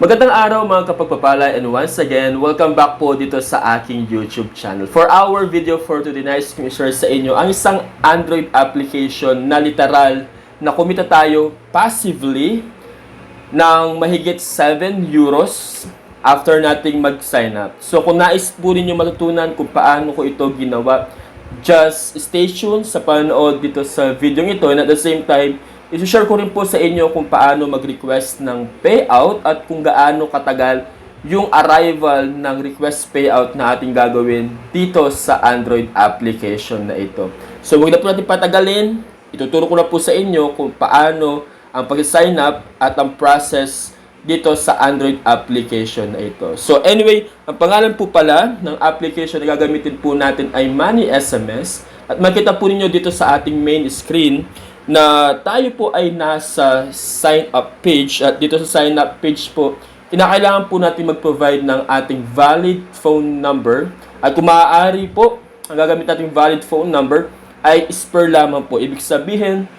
Magandang araw mga kapagpapala, and once again, welcome back po dito sa aking YouTube channel. For our video for today, nais kong i-share sa inyo ang isang Android application na literal na kumita tayo passively ng mahigit 7 euros after nating mag-sign up. So kung nais po ninyo matutunan kung paano ko ito ginawa, just stay tuned sa panood dito sa video ito, and at the same time, i-share ko rin po sa inyo kung paano mag-request ng payout at kung gaano katagal yung arrival ng request payout na ating gagawin dito sa Android application na ito. So huwag na po natin patagalin, ituturo ko na po sa inyo kung paano ang pag-sign up at ang process dito sa Android application na ito. So anyway, ang pangalan po pala ng application na gagamitin po natin ay Money SMS, at makita po ninyo dito sa ating main screen na tayo po ay nasa sign up page, at dito sa sign up page po, kinakailangan po natin mag-provide ng ating valid phone number, at kung maaari po, ang gagamit nating valid phone number ay spare lamang po. Ibig sabihin,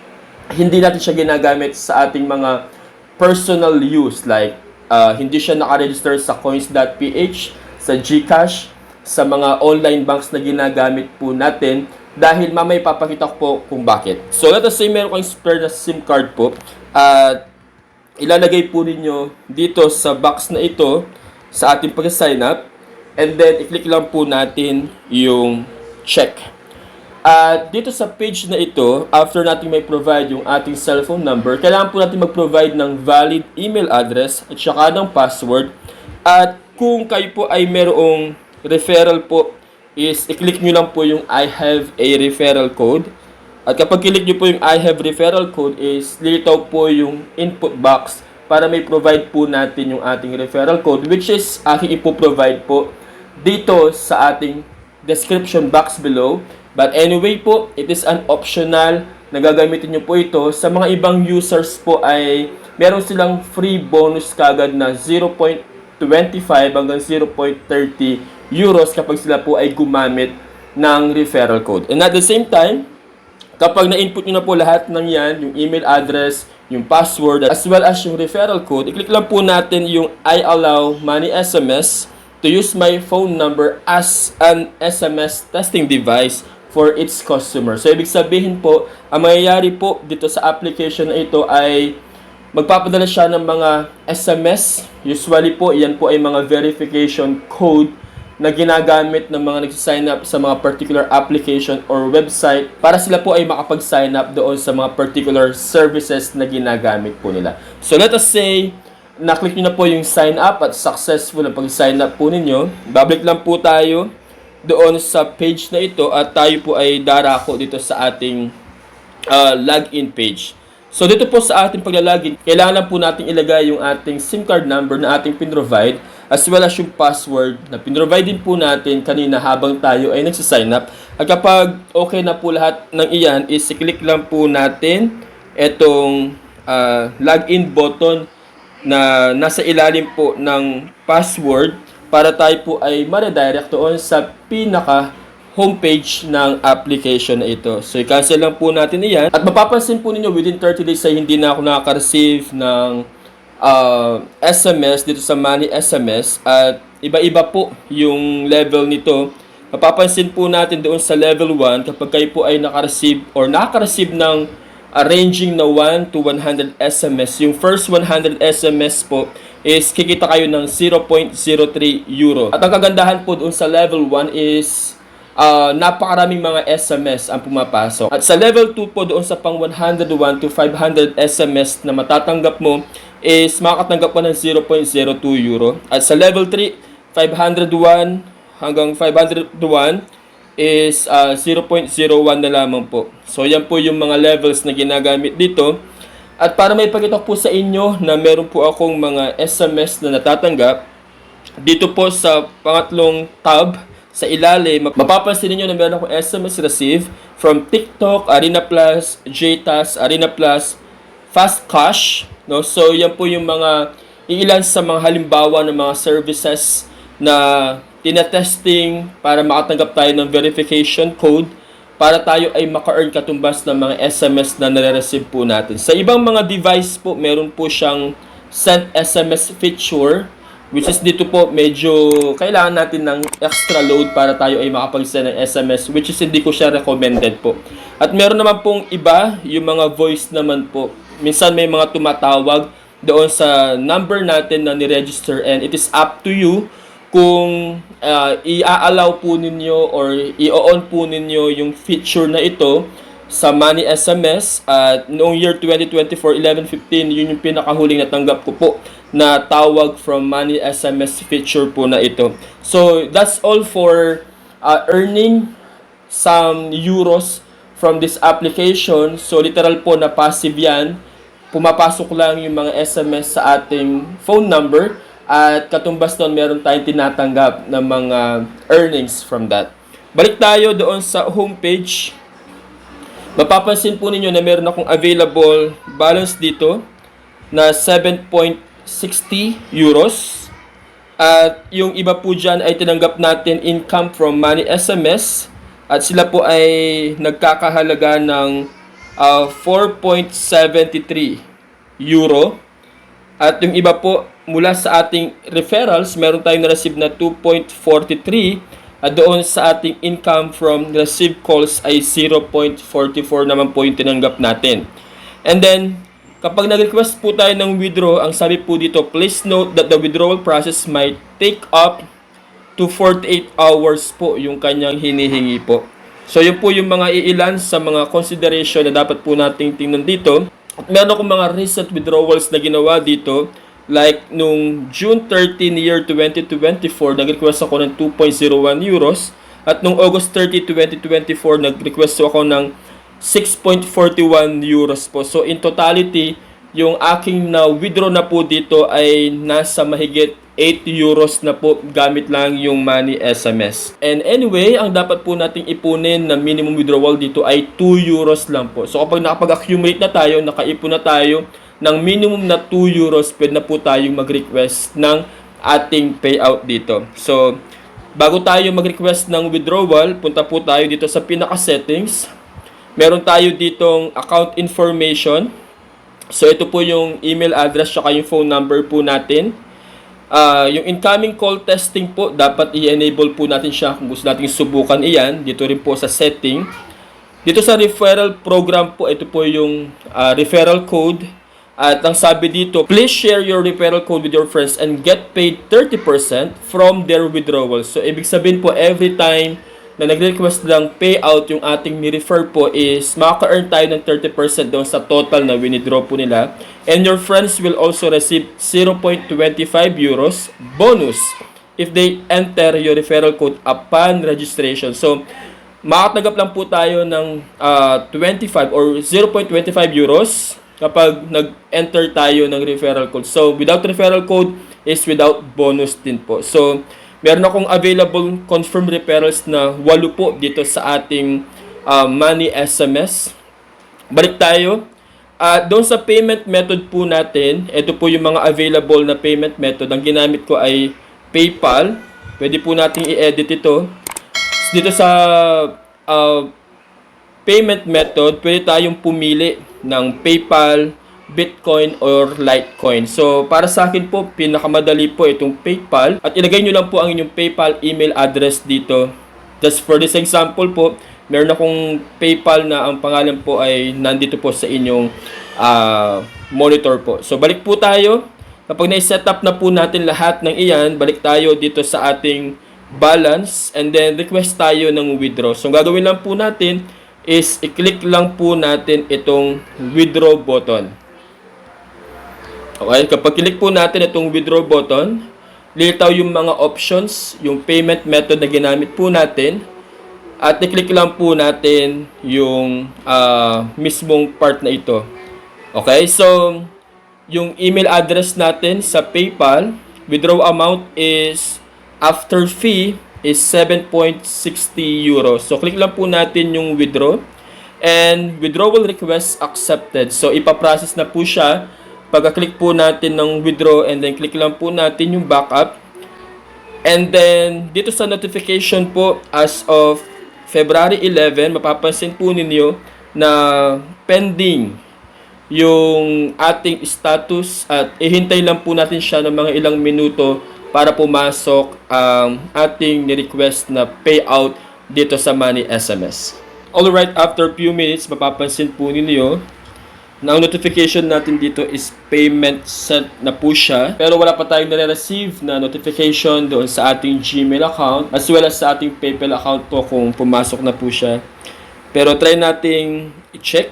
hindi natin siya ginagamit sa ating mga personal use, like hindi siya nakaregister sa coins.ph, sa GCash, sa mga online banks na ginagamit po natin, dahil mamay papakita ko po kung bakit. So let us say meron kang spare na SIM card po, at ilalagay po ninyo dito sa box na ito sa ating pag-sign up, and then i-click lang po natin yung check. At dito sa page na ito, after natin may provide yung ating cellphone number, kailangan po natin mag-provide ng valid email address at saka ng password. At kung kayo po ay merong referral po, is i-click nyo lang po yung I have a referral code. At kapag click nyo po yung I have referral code, is lilitaw po yung input box para may provide po natin yung ating referral code, which is aking ipoprovide po dito sa ating description box below. But anyway po, it is an optional na gagamitin nyo po ito. Sa mga ibang users po ay meron silang free bonus kagad na 0.25 hanggang 0.30 euros kapag sila po ay gumamit ng referral code. And at the same time, kapag na-input nyo na po lahat ng yan, yung email address, yung password, as well as yung referral code, i-click lang po natin yung I allow Money SMS to use my phone number as an SMS testing device for its customer. So, ibig sabihin po, ang mangyayari po dito sa application na ito ay magpapadala siya ng mga SMS. Usually po, yan po ay mga verification code na ginagamit ng mga nagsisign up sa mga particular application or website para sila po ay makapag-sign up doon sa mga particular services na ginagamit po nila. So let us say, na-click nyo na po yung sign up at successful na pag-sign up po ninyo. Babalik lang po tayo doon sa page na ito at tayo po ay darako dito sa ating login page. So dito po sa ating paglalagin, kailangan lang po natin ilagay yung ating SIM card number na ating pinrovide, as well as yung password na pinrovide din po natin kanina habang tayo ay nagsisign up. At kapag okay na po lahat ng iyan, is i-click lang po natin itong login button na nasa ilalim po ng password para tayo po ay ma-redirect doon sa pinaka homepage ng application na ito. So, i-cancel lang po natin iyan. At mapapansin po ninyo, within 30 days ay hindi na ako nakaka-receive ng SMS dito sa Money SMS. At iba-iba po yung level nito. Mapapansin po natin doon sa level 1, kapag kayo po ay naka-receive or nakaka-receive ng ranging na 1 to 100 SMS. Yung first 100 SMS po is kikita kayo ng 0.03 euro. At ang kagandahan po doon sa level 1 is napakaraming mga SMS ang pumapasok. At sa level 2 po, doon sa pang 101 to 500 SMS na matatanggap mo, is makakatanggap mo ng 0.02 euro. At sa level 3, 501 hanggang 501 is 0.01 na lamang po. So yan po yung mga levels na ginagamit dito. At para may pakita po sa inyo na meron po akong mga SMS na natatanggap, dito po sa pangatlong tab sa ilalim, mapapansin niyo na meron akong SMS receive from TikTok, Arena Plus, JTAS, Arena Plus, Fast Cash, no? So yan po yung mga ilan sa mga halimbawa ng mga services na tinatesting para makatanggap tayo ng verification code para tayo ay maka-earn katumbas ng mga SMS na nare-receive po natin. Sa ibang mga device po, meron po siyang send SMS feature, which is dito po medyo kailangan natin ng extra load para tayo ay makapag-send ng SMS, which is hindi ko siya recommended po. At meron naman pong iba, yung mga voice naman po. Minsan may mga tumatawag doon sa number natin na ni-register, and it is up to you kung i-allow po ninyo or i-on po ninyo yung feature na ito sa Money SMS. At noong year 2024, 11/15, yun yung pinakahuling natanggap ko po na tawag from Money SMS feature po na ito. So, that's all for earning some euros from this application. So, literal po na passive yan. Pumapasok lang yung mga SMS sa ating phone number. At katumbas doon, meron tayong tinatanggap ng mga earnings from that. Balik tayo doon sa homepage. Mapapansin po ninyo na meron akong available balance dito na 7.60 euros. At yung iba po dyan ay tinanggap natin income from Money SMS. At sila po ay nagkakahalaga ng 4.73 euro. At yung iba po mula sa ating referrals, meron tayong na-receive na 2.43. At doon sa ating income from received calls ay 0.44 naman po yung tinanggap natin. And then, kapag nag-request po tayo ng withdraw, ang sabi po dito, please note that the withdrawal process might take up to 48 hours po yung kanyang hinihingi po. So, yun po yung mga iilan sa mga consideration na dapat po nating tingnan dito. At meron akong mga recent withdrawals na ginawa dito. Like, nung June 13 year 2024, nag-request ako ng 2.01 euros. At nung August 30, 2024, nag-request ako ng 6.41 euros po. So, in totality, yung aking na-withdraw na po dito ay nasa mahigit 8 euros na po gamit lang yung Money SMS. And anyway, ang dapat po nating ipunin na minimum withdrawal dito ay 2 euros lang po. So, kapag nakapag-accumulate na tayo, nakaipon na tayo ng minimum na 2 euros, pwede na po tayong mag-request ng ating payout dito. So, bago tayo mag-request ng withdrawal, punta po tayo dito sa pinaka-settings. Meron tayo ditong account information. So, ito po yung email address at yung phone number po natin. Yung incoming call testing po, dapat i-enable po natin siya kung gusto natin subukan iyan. Dito rin po sa setting. Dito sa referral program po, ito po yung referral code. At ang sabi dito, please share your referral code with your friends and get paid 30% from their withdrawal. So, ibig sabihin po, every time na nag-request ng payout yung ating ni-refer po is makaka-earn tayo ng 30% doon sa total na winidraw po nila. And your friends will also receive 0.25 euros bonus if they enter your referral code upon registration. So, makatanggap lang po tayo ng 25 or 0.25 euros kapag nag-enter tayo ng referral code. So, without referral code is without bonus din po. So, meron akong available confirmed referrals na 8 po dito sa ating Money SMS. Balik tayo. Doon sa payment method po natin, ito po yung mga available na payment method. Ang ginamit ko ay PayPal. Pwede po nating i-edit ito. Dito sa payment method, pwede tayong pumili ng PayPal, Bitcoin, or Litecoin. So, para sa akin po, pinakamadali po itong PayPal. At ilagay nyo lang po ang inyong PayPal email address dito. Just for this example po, meron akong PayPal na ang pangalan po ay nandito po sa inyong monitor po. So, balik po tayo. Kapag na-set up na po natin lahat ng iyan, balik tayo dito sa ating balance and then request tayo ng withdraw. So, ang gagawin lang po natin is i-click lang po natin itong withdraw button. Okay, kapag click po natin itong withdraw button, lilitaw yung mga options, yung payment method na ginamit po natin, at i-click lang po natin yung mismong part na ito. Okay, so yung email address natin sa PayPal, withdraw amount is after fee is 7.60 euros. So, click lang po natin yung withdraw. And withdrawal request accepted. So, ipaprocess na po siya. Pagka-click po natin ng withdraw and then click lang po natin yung backup. And then, dito sa notification po, as of February 11, mapapansin po ninyo na pending yung ating status at ihintay lang po natin siya ng mga ilang minuto para pumasok ang ating ni-request na payout dito sa Money SMS. Alright, after few minutes, mapapansin po ninyo na ang notification natin dito is payment sent na po siya. Pero wala pa tayong nare-receive na notification doon sa ating Gmail account as well as sa ating PayPal account po kung pumasok na po siya. Pero try nating i-check.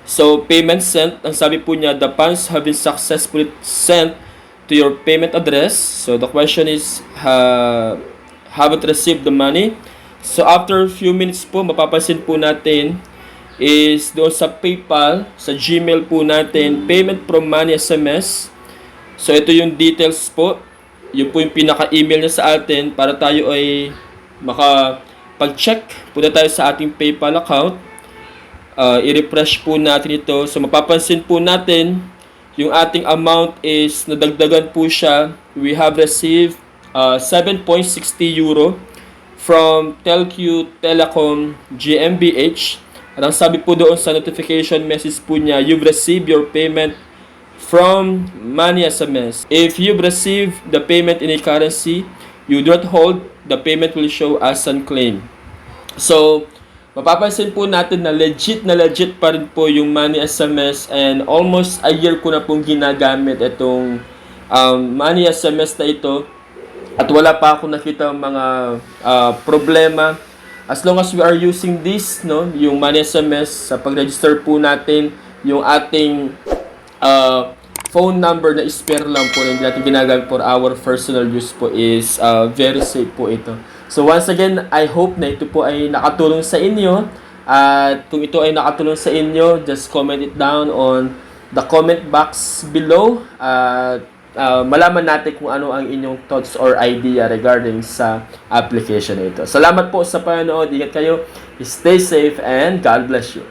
So, payment sent, ang sabi po niya, the funds have been successfully sent to your payment address. So, the question is, haven't received the money. So, after a few minutes po, mapapansin po natin is doon sa PayPal, sa Gmail po natin, payment from Money SMS. So, ito yung details po. Yun po yung pinaka-email niya sa atin para tayo ay makapag-check. Punta tayo sa ating PayPal account. I-refresh po natin ito. So, mapapansin po natin, yung ating amount is nadagdagan po siya. We have received 7.60 euro from Telq Telecom GmbH. At ang sabi po doon sa notification message po niya, you've received your payment from Money SMS. If you've received the payment in a currency you do not hold, the payment will show as unclaimed. So, mapapansin po natin na legit pa rin po yung Money SMS and almost a year ko na pong ginagamit itong Money SMS na ito at wala pa ako nakita mga problema. As long as we are using this, no, yung Money SMS, sa pag-register po natin, yung ating phone number na spare lang po na hindi natin ginagamit for our personal use po is very safe po ito. So once again, I hope na ito po ay nakatulong sa inyo. At kung ito ay nakatulong sa inyo, just comment it down on the comment box below. At malaman natin kung ano ang inyong thoughts or idea regarding sa application na ito. Salamat po sa panonood. Ingat kayo. Stay safe and God bless you.